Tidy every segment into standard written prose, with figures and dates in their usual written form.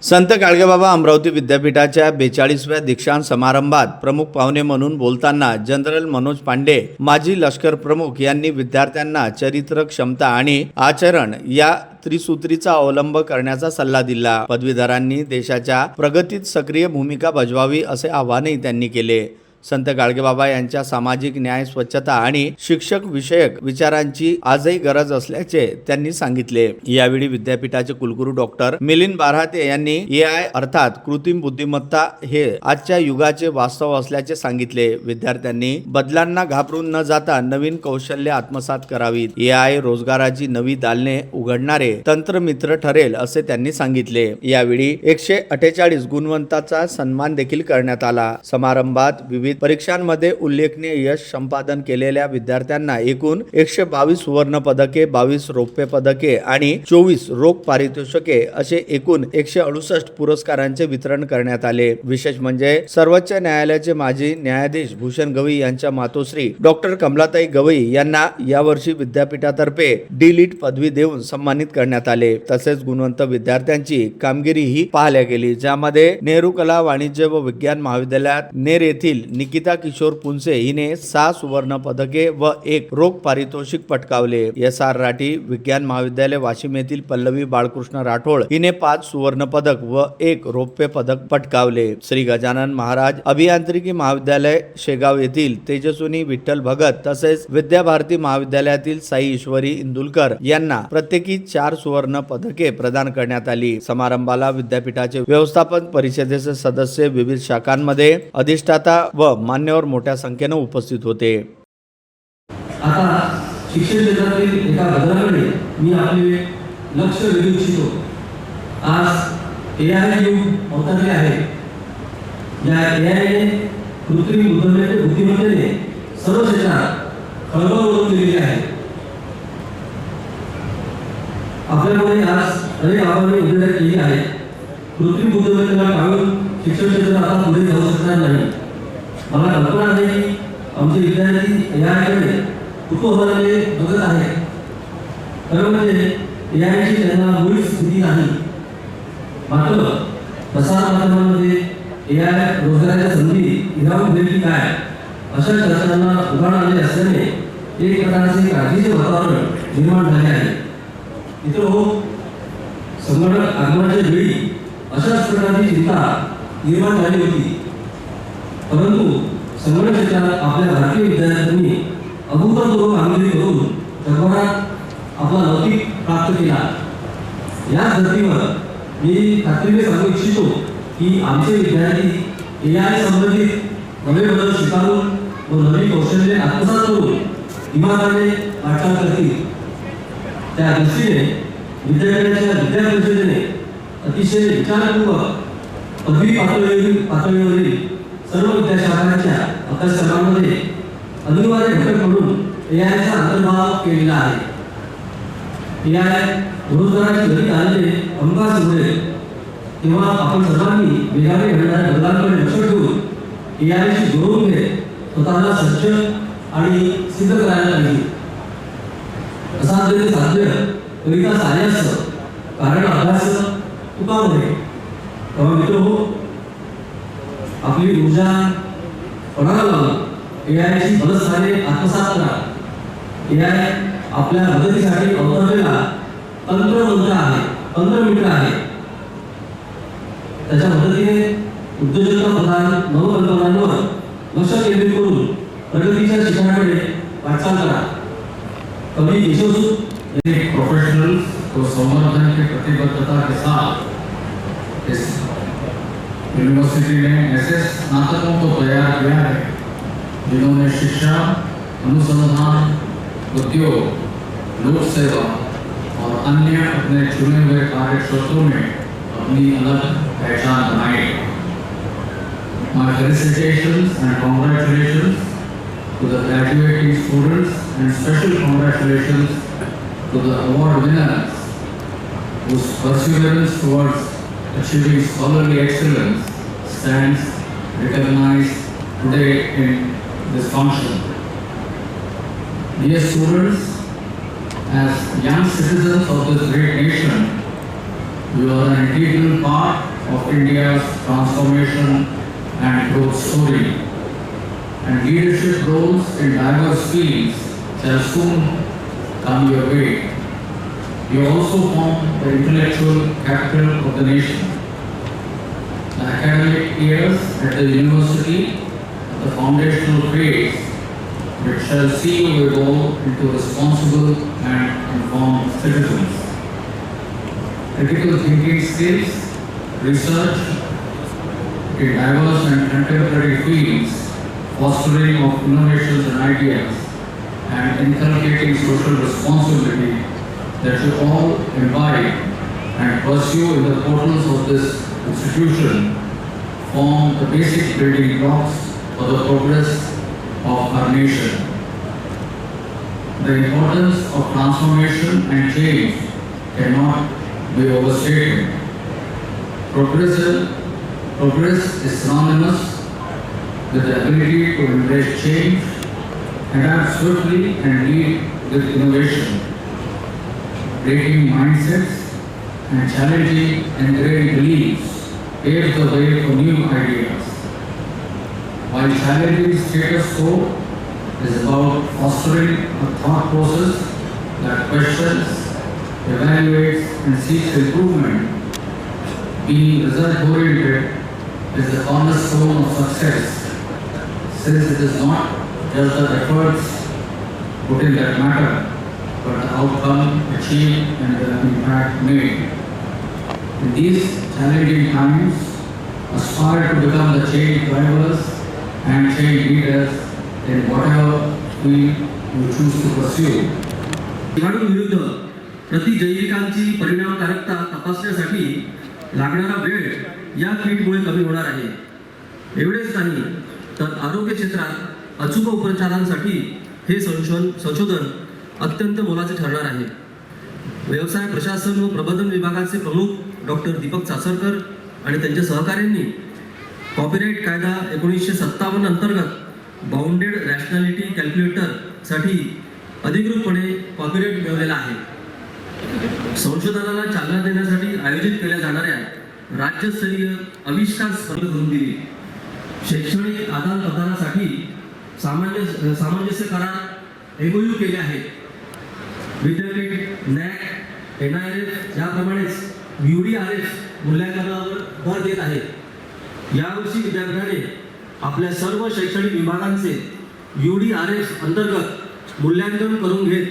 संत गाडगेबाबा अमरावती विद्यापीठाच्या 42व्या दीक्षांत समारंभात प्रमुख पाहुणे म्हणून बोलताना जनरल मनोज पांडे, माजी लष्कर प्रमुख यांनी विद्यार्थ्यांना चरित्र, क्षमता आणि आचरण या त्रिसूत्रीचा अवलंब करण्याचा सल्ला दिला। पदवीधरांनी देशाच्या प्रगतीत सक्रिय भूमिका बजावावी असे आवाहनही त्यांनी केले। संत गाडगेबाबा यांच्या सामाजिक न्याय, स्वच्छता आणि शिक्षक विषयक विचारांची आजही गरज असल्याचे त्यांनी सांगितले। यावेळी विद्यापीठाचे कुलगुरू डॉक्टर मिलिंद बारहाते यांनी AI अर्थात कृत्रिम बुद्धिमत्ता हे आजच्या युगाचे वास्तव असल्याचे सांगितले। विद्यार्थ्यांनी बदलांना घाबरून न जाता नवीन कौशल्य आत्मसात करावीत। AI रोजगाराची नवी दालने उघडणारे तंत्रमित्र ठरेल असे त्यांनी सांगितले। यावेळी 148 गुणवंतांचा सन्मान देखील करण्यात आला। समारंभात विविध परीक्षांमध्ये उल्लेखनीय यश संपादन केलेल्या विद्यार्थ्यांना एकूण 122 सुवर्ण पदके, 22 रौप्य पदके आणि 24 रोख पारितोषिके असे एकूण 168 पुरस्कारांचे वितरण करण्यात आले। विशेष म्हणजे सर्वोच्च न्यायालयाचे माजी न्यायाधीश भूषण गवई यांच्या मातोश्री डॉक्टर कमलाताई गवई यांना यावर्षी विद्यापीठातर्फे D.Litt पदवी देऊन सन्मानित करण्यात आले। तसेच गुणवंत विद्यार्थ्यांची कामगिरी ही पाहिल्या गेली, ज्यामध्ये नेहरू कला, वाणिज्य व विज्ञान महाविद्यालयात नेर येथील निकिता किशोर पुंसे हिने 6 सुवर्ण पदके व 1 रोख पारितोषिक पटकावले। SR राठी विज्ञान महाविद्यालय वाशिम येथील पल्लवी बाळकृष्ण राठोड हिने 5 सुवर्ण पदक व 1 रौप्य पदक पटकावले। श्री गजानन महाराज अभियांत्रिकी महाविद्यालय शेगाव येथील तेजस्विनी विठ्ठल भगत तसेच विद्याभारती महाविद्यालयातील साई ईश्वरी इंदुलकर यांना प्रत्येकी 4 सुवर्ण पदके प्रदान करण्यात आली। समारंभाला विद्यापीठाचे व्यवस्थापन परिषदेचे सदस्य, विविध शाखांमध्ये अधिष्ठाता व मान्यवर मोठ्या संख्येने उपस्थित होते। आता शिक्षण क्षेत्रातील एका बदलाकडे मी आपले लक्ष वेधू इच्छितो। आज AI युग अवतरले आहे। या AI कृत्रिम बुद्धिमत्तेने सर्व क्षेत्रात खळबळ उडवून दिली आहे। आपल्यामध्ये आज अनेक आव्हाने उभे केली आहेत। कृत्रिम बुद्धिमत्तेला टाळून शिक्षण क्षेत्र आता पुढे जाऊ शकणार नाही। मला कल्पना आहे की आमचे विद्यार्थी AI कुतूहलाने बघत आहेत। खरं म्हणजे AI ची त्यांना मुळीच स्थिती नाही। मात्र प्रसार माध्यमांमध्ये AI रोजगाराच्या संधी हिरावून घेतली काय अशा चर्चांना उधाण आले असल्याने एक प्रकारचे काळजीचे वातावरण निर्माण झाले आहे। मित्रहो, संगणक आगमनाच्या वेळी अशाच प्रकारची चिंता निर्माण झाली होती, परंतु संगणक क्षेत्रात आपल्या भारतीय विद्यार्थ्यांनी अभूतपूर्व कामगिरी करून जगभरात आपला लौकिक प्राप्त केला। या धर्तीवर मी खात्रीने सांगू इच्छितो की आमचे विद्यार्थी AI संबंधित नवे बदल स्वीकारून व नवी कौशल्ये आत्मसात करून इमानदारीने वाटचाल करतील। त्या दृष्टीने विद्यापीठाच्या विद्या परिषदेने अतिशय विचारपूर्वक पदवी पातळीवरील सर्व विद्याशाखांच्या अभ्यासक्रमांमध्ये अनिवार्य घटक म्हणून AI चा अंतर्भाव केलेला आहे। AI रोजगाराची गती आलेले हमखास मिळेल तेव्हा आपण सर्वांनी वेगाने घडणाऱ्या बदलांकडे लक्ष ठेवून AI शी जोडून घेत स्वतःला सज्ज आणि सिद्ध करायला पाहिजे। असाध्य साध्य करिता साध्यास कारण अभ्यास तुकामुळे। तेव्हा मित्रहो, आपली ऊर्जा पणाला लावून AI ची बलस्थाने आत्मसात करा। AI आपल्या मदतीसाठी अवतरलेला तंत्रमंत्र आहे, तंत्रमित्र आहे। त्याच्या मदतीने उद्योजकता प्रधान नवकल्पनांवर लक्ष केंद्रित करून प्रगतीच्या शिखराकडे वाटचाल करा। कवी केशवसूत प्रोफेशनल्स को संवर्धन की प्रतिबद्धता के साथ इस यूनिवर्सिटी ने ऐसे स्नातकों को तैयार किया है जिन्होंने शिक्षा, अनुसंधान, उद्योग, लोक सेवा और अन्य अपने चुने हुए कार्य क्षेत्रों में अपनी अलग पहचान बनाई। My felicitations and congratulations to the graduating students and special congratulations to the award winners whose perseverance towards achieving scholarly excellence stands recognized today in this function. Dear students, as young citizens of this great nation, You are an integral part of India's transformation and growth story. And leadership roles in diverse fields shall soon come your way. You also form the intellectual capital of the nation. The academic years at the university are the foundational phase which shall see you evolve into responsible and informed citizens. Critical thinking skills, research in diverse and contemporary fields, fostering of innovations and ideas, and inculcating social responsibility that you all imbibe and pursue in the portals of this institution form the basic building blocks for the progress of our nation. The importance of transformation and change cannot be overstated. Progress is synonymous with the ability to embrace change, adapt swiftly and lead with innovation. Breaking mindsets and challenging ingrained beliefs paves the way for new ideas. While challenging status quo is about fostering a thought process that questions, evaluates and seeks improvement, being result-oriented is the cornerstone of success, since it is not just the efforts put in that matter, but the outcome achieved and the impact made. In these challenging times, aspire to become the change drivers and change leaders in whatever field you choose to pursue. जीवाणूंविरुद्ध प्रतिजैविकांची परिणामकारकता तपासण्यासाठी लागणारा वेळ या किटमुळे कमी होणार आहे. एवढेच नाही तर आरोग्य क्षेत्रात अचूक उपचारांसाठी हे संशोधन अत्यंत मोलाचे ठरणार आहे. व्यवसाय प्रशासन व प्रबंधन विभागाचे प्रमुख डॉक्टर दीपक चासरकर आणि त्यांच्या सहकाऱ्यांनी कॉपीराइट कायदा 1957 अंतर्गत बाउंडेड रॅशनॅलिटी कॅल्क्युलेटरसाठी अधिकृतपणे कॉपीराइट मिळवलेला आहे. संशोधनाला चालना देण्यासाठी आयोजित केल्या जाणाऱ्या राज्यस्तरीय आविष्कार स्पर्धा घडवून दिली. शैक्षणिक आदान-प्रदानासाठी सामंजस्य करार MOU केले आहेत. विद्यापीठ NAC, NIRF याप्रमाणेच UDRF मूल्यांकनावर भर देत आहे. यावर्षी विद्यापीठाने आपल्या सर्व शैक्षणिक विभागांचे UDRF अंतर्गत मूल्यांकन करून घेत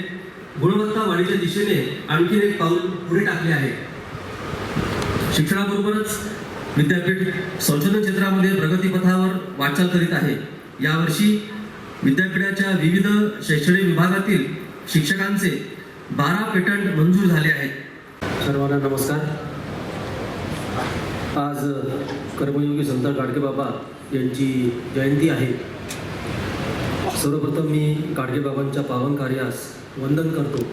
गुणवत्ता वाढीच्या दिशेने आणखी एक पाऊल पुढे टाकले आहे. शिक्षणाबरोबरच विद्यापीठ संशोधन क्षेत्रामध्ये प्रगतीपथावर वाटचाल करीत आहे. यावर्षी विद्यापीठाच्या विविध शैक्षणिक विभागातील शिक्षकांचे 12 पेटंट मंजूर झाले आहेत. सर्वांना नमस्कार. आज कर्मयोगी संत गाडगेबाबा यांची जयंती आहे. सर्वप्रथम मी गाडगेबाबांच्या पावन कार्यास वंदन करतो.